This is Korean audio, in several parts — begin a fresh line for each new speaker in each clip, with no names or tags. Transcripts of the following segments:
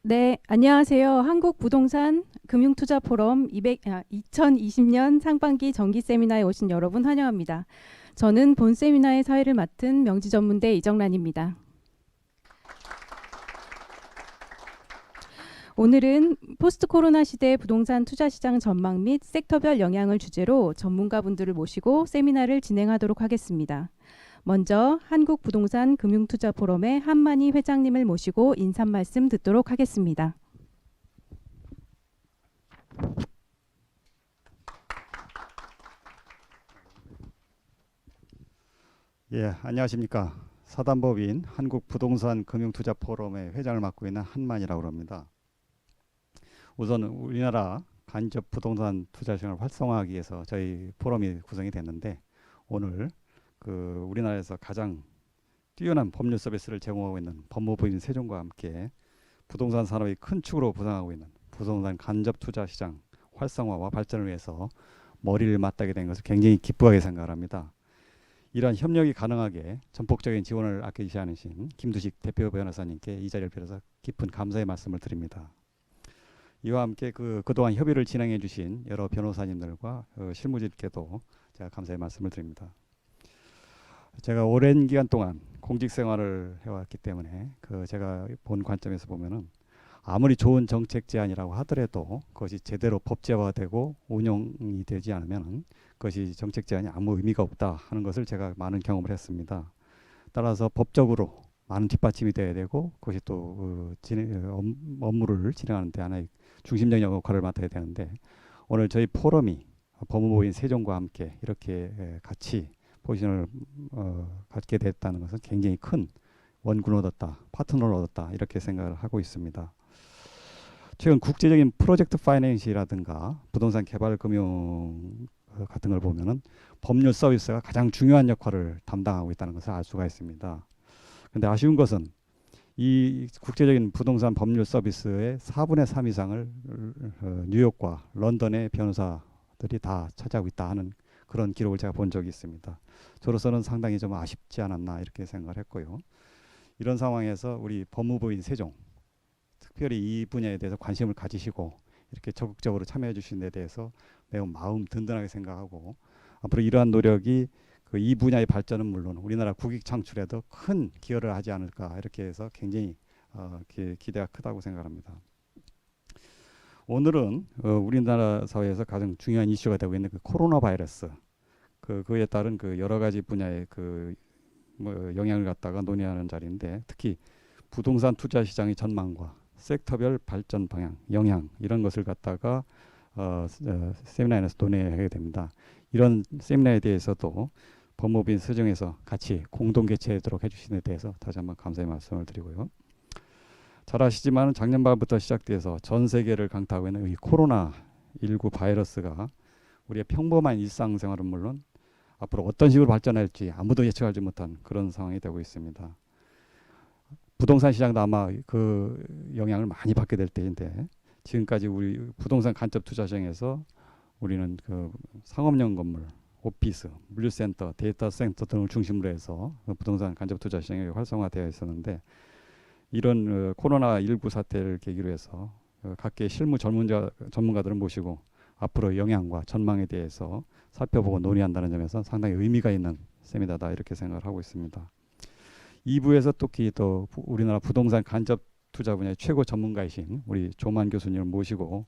네, 안녕하세요. 한국부동산 금융투자포럼 2020년 상반기 정기 세미나에 오신 여러분 환영합니다. 저는 본 세미나의 사회를 맡은 명지전문대 이정란입니다. 오늘은 포스트 코로나 시대 부동산 투자 시장 전망 및 섹터별 영향을 주제로 전문가분들을 모시고 세미나를 진행하도록 하겠습니다. 먼저 한국부동산 금융투자포럼의 한만희 회장님을 모시고 인사 말씀 듣도록 하겠습니다.
예, 안녕하십니까. 사단법인 한국부동산 금융투자포럼의 회장을 맡고 있는 한만이라고 합니다. 우선 우리나라 간접 부동산 투자 시장을 활성화하기 위해서 저희 포럼이 구성이 됐는데, 오늘 우리나라에서 가장 뛰어난 법률 서비스를 제공하고 있는 법무부인 세종과 함께 부동산 산업의 큰 축으로 부상하고 있는 부동산 간접 투자 시장 활성화와 발전을 위해서 머리를 맞대게 된 것을 굉장히 기쁘게 생각합니다. 이러한 협력이 가능하게 전폭적인 지원을 아끼지 않으신 김두식 대표 변호사님께 이 자리를 빌어서 깊은 감사의 말씀을 드립니다. 이와 함께 그동안 협의를 진행해 주신 여러 변호사님들과 실무진께도 제가 감사의 말씀을 드립니다. 제가 오랜 기간 동안 공직 생활을 해왔기 때문에 제가 본 관점에서 보면은 아무리 좋은 정책 제안이라고 하더라도 그것이 제대로 법제화되고 운영이 되지 않으면 그것이 정책 제안이 아무 의미가 없다 하는 것을 제가 많은 경험을 했습니다. 따라서 법적으로 많은 뒷받침이 돼야 되고 그것이 또 업무를 진행하는 데 하나의 중심적인 역할을 맡아야 되는데, 오늘 저희 포럼이 법무부인 세종과 함께 이렇게 같이 포지션을 갖게 됐다는 것은 굉장히 큰 원군을 얻었다, 파트너를 얻었다, 이렇게 생각을 하고 있습니다. 최근 국제적인 프로젝트 파이낸시라든가 부동산 개발 금융 같은 걸 보면은 법률 서비스가 가장 중요한 역할을 담당하고 있다는 것을 알 수가 있습니다. 그런데 아쉬운 것은 이 국제적인 부동산 법률 서비스의 4분의 3 이상을 뉴욕과 런던의 변호사들이 다 차지하고 있다 하는 그런 기록을 제가 본 적이 있습니다. 저로서는 상당히 좀 아쉽지 않았나 이렇게 생각을 했고요. 이런 상황에서 우리 법무부인 세종, 특별히 이 분야에 대해서 관심을 가지시고 이렇게 적극적으로 참여해 주신 데 대해서 매우 마음 든든하게 생각하고, 앞으로 이러한 노력이 이 분야의 발전은 물론 우리나라 국익 창출에도 큰 기여를 하지 않을까 이렇게 해서 굉장히 기대가 크다고 생각합니다. 오늘은 우리나라 사회에서 가장 중요한 이슈가 되고 있는 코로나 바이러스, 그에 따른 여러 가지 분야의 영향을 갖다가 논의하는 자리인데, 특히 부동산 투자 시장의 전망과 섹터별 발전 방향, 영향 이런 것을 갖다가 세미나에서 논의하게 됩니다. 이런 세미나에 대해서도 법무부인 세종에서 같이 공동 개최하도록 해주신 데 대해서 다시 한번 감사의 말씀을 드리고요. 잘 아시지만 작년 말부터 시작돼서 전 세계를 강타하고 있는 이 코로나19 바이러스가 우리의 평범한 일상생활은 물론 앞으로 어떤 식으로 발전할지 아무도 예측하지 못한 그런 상황이 되고 있습니다. 부동산 시장도 아마 그 영향을 많이 받게 될 때인데, 지금까지 우리 부동산 간접 투자 시장에서 우리는 상업용 건물, 오피스, 물류센터, 데이터 센터 등을 중심으로 해서 부동산 간접 투자 시장이 활성화되어 있었는데, 이런 코로나19 사태를 계기로 해서 각계 실무 전문가들을 모시고 앞으로 영향과 전망에 대해서 살펴보고 논의한다는 점에서 상당히 의미가 있는 세미나다 이렇게 생각을 하고 있습니다. 2부에서 특히 또 우리나라 부동산 간접 투자 분야의 최고 전문가이신 우리 조만 교수님을 모시고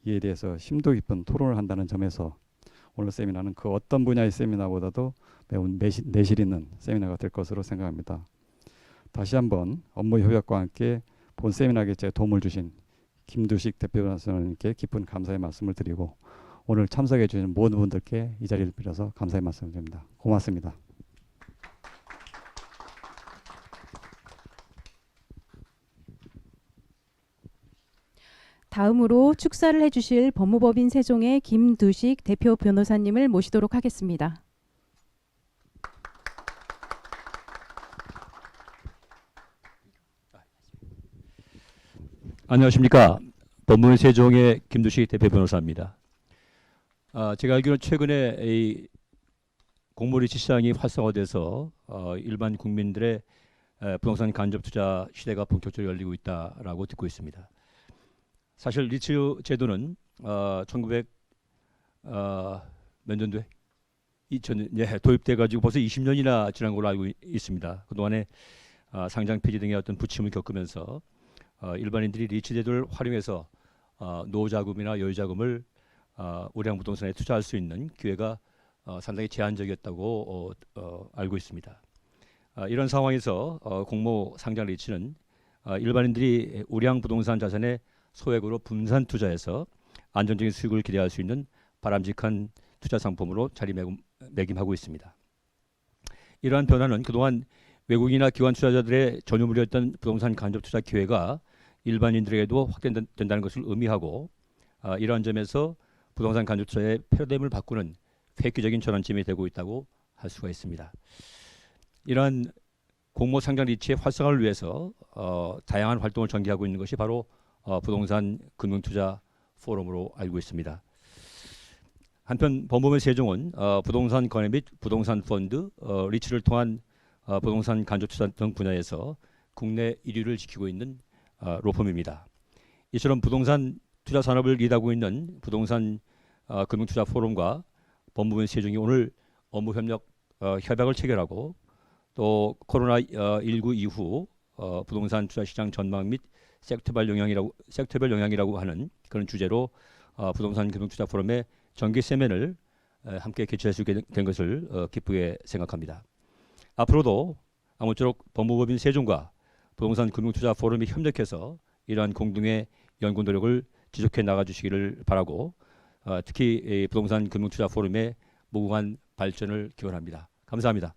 이에 대해서 심도 깊은 토론을 한다는 점에서 오늘 세미나는 그 어떤 분야의 세미나보다도 매우 내실 있는 세미나가 될 것으로 생각합니다. 다시 한번 업무 협약과 함께 본 세미나 개최에 도움을 주신 김두식 대표 변호사님께 깊은 감사의 말씀을 드리고, 오늘 참석해 주신 모든 분들께 이 자리를 빌어서 감사의 말씀을 드립니다. 고맙습니다.
다음으로 축사를 해주실 법무법인 세종의 김두식 대표 변호사님을 모시도록 하겠습니다.
안녕하십니까. 법무부인 세종의 김두식 대표 변호사입니다. 제가 알기로는 최근에 이 공모리츠 시장이 활성화돼서 일반 국민들의 부동산 간접 투자 시대가 본격적으로 열리고 있다라고 듣고 있습니다. 사실 리츠 제도는 1900 몇 년도에 2000년 도입돼 가지고 벌써 20년이나 지난 걸로 알고 있습니다. 그동안에 상장 폐지 등의 어떤 부침을 겪으면서 일반인들이 리츠 제도를 활용해서 노후자금이나 여유자금을 우량 부동산에 투자할 수 있는 기회가 상당히 제한적이었다고 알고 있습니다. 이런 상황에서 공모 상장 리츠는 일반인들이 우량 부동산 자산의 소액으로 분산 투자해서 안정적인 수익을 기대할 수 있는 바람직한 투자 상품으로 자리매김하고 있습니다. 이러한 변화는 그동안 외국인이나 기관 투자자들의 전유물이었던 부동산 간접 투자 기회가 일반인들에게도 확대된다는 것을 의미하고 이러한 점에서 부동산 간접 투자의 패러다임을 바꾸는 획기적인 전환점이 되고 있다고 할 수가 있습니다. 이러한 공모 상장 리츠의 활성화를 위해서 다양한 활동을 전개하고 있는 것이 바로 부동산 금융투자 포럼으로 알고 있습니다. 한편 법무부 세종은 부동산 거래 및 부동산 펀드, 리츠를 통한 부동산 간접 투자 등 분야에서 국내 1위를 지키고 있는 로펌입니다. 이처럼 부동산 투자 산업을 리드하고 있는 부동산 금융투자 포럼과 법무부 세종이 오늘 업무 협약을 체결하고 또 코로나19 이후 부동산 투자 시장 전망 및 섹터별 영향이라고 하는 그런 주제로 부동산 금융투자 포럼의 정기 세미나를 함께 개최할 수 있게 된 것을 기쁘게 생각합니다. 앞으로도 아무쪼록 법무법인 세종과 부동산 금융투자 포럼이 협력해서 이러한 공동의 연구 노력을 지속해 나가주시기를 바라고 특히 부동산 금융투자 포럼의 무궁한 발전을 기원합니다. 감사합니다.